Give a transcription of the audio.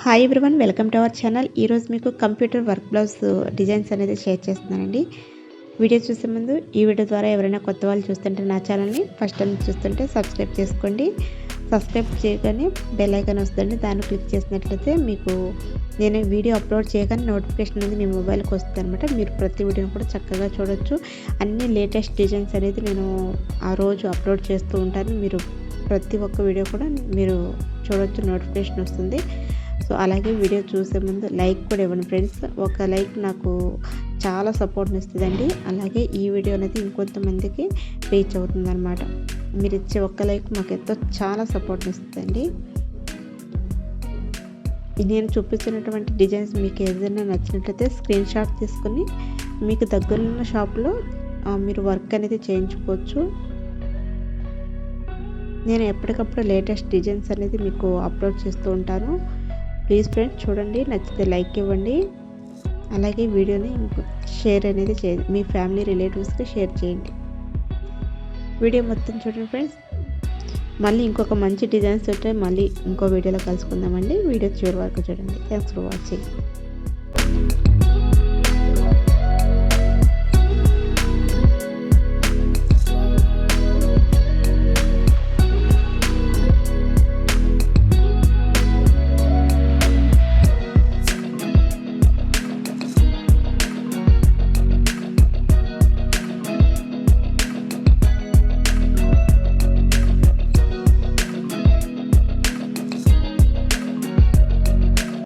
Hi everyone, welcome to our channel. ఈరోజు మీకు computer work blouse designs అనేది share చేస్తున్నానండి. వీడియో చూసే ముందు ఈ వీడియో ద్వారా ఎవరైనా కొత్త వాళ్ళు చూస్తుంటే నా ఛానల్ని ఫస్ట్ టైం చూస్తుంటే సబ్స్క్రైబ్ చేసుకోండి. సబ్స్క్రైబ్ చేయగానే బెల్ ఐకాన్ వస్తుంది, దాన్ని క్లిక్ చేసినట్లయితే మీకు నేను వీడియో అప్లోడ్ చేయగానే నోటిఫికేషన్ అనేది మీ మొబైల్కి వస్తుంది అనమాట. మీరు ప్రతి వీడియోని కూడా చక్కగా చూడొచ్చు. అన్ని లేటెస్ట్ డిజైన్స్ అనేది నేను ఆ రోజు అప్లోడ్ చేస్తూ ఉంటాను. మీరు ప్రతి ఒక్క వీడియో కూడా మీరు చూడొచ్చు, నోటిఫికేషన్ వస్తుంది. సో అలాగే వీడియో చూసే ముందు లైక్ కూడా ఇవ్వండి ఫ్రెండ్స్. ఒక లైక్ నాకు చాలా సపోర్ట్ని ఇస్తుందండి. అలాగే ఈ వీడియో అనేది ఇంకొంతమందికి రీచ్ అవుతుంది అనమాట. మీరు ఇచ్చే ఒక్క లైక్ మాకు ఎంతో చాలా సపోర్ట్ని ఇస్తుందండి. నేను చూపిస్తున్నటువంటి డిజైన్స్ మీకు ఏదైనా నచ్చినట్లయితే స్క్రీన్ షాట్ తీసుకుని మీకు దగ్గరలో ఉన్న షాప్లో మీరు వర్క్ అనేది చేయించుకోవచ్చు. నేను ఎప్పటికప్పుడు లేటెస్ట్ డిజైన్స్ అనేది మీకు అప్లోడ్ చేస్తూ ఉంటాను. ప్లీజ్ ఫ్రెండ్స్ చూడండి, నచ్చితే లైక్ ఇవ్వండి. అలాగే వీడియోని షేర్ అనేది చేయండి, మీ ఫ్యామిలీ రిలేటివ్స్కి షేర్ చేయండి. వీడియో మొత్తం చూడండి ఫ్రెండ్స్. మళ్ళీ ఇంకొక మంచి డిజైన్స్ ఉంటే మళ్ళీ ఇంకో వీడియోలో కలుసుకుందామండి. వీడియో చివరి వరకు చూడండి. Thanks for watching.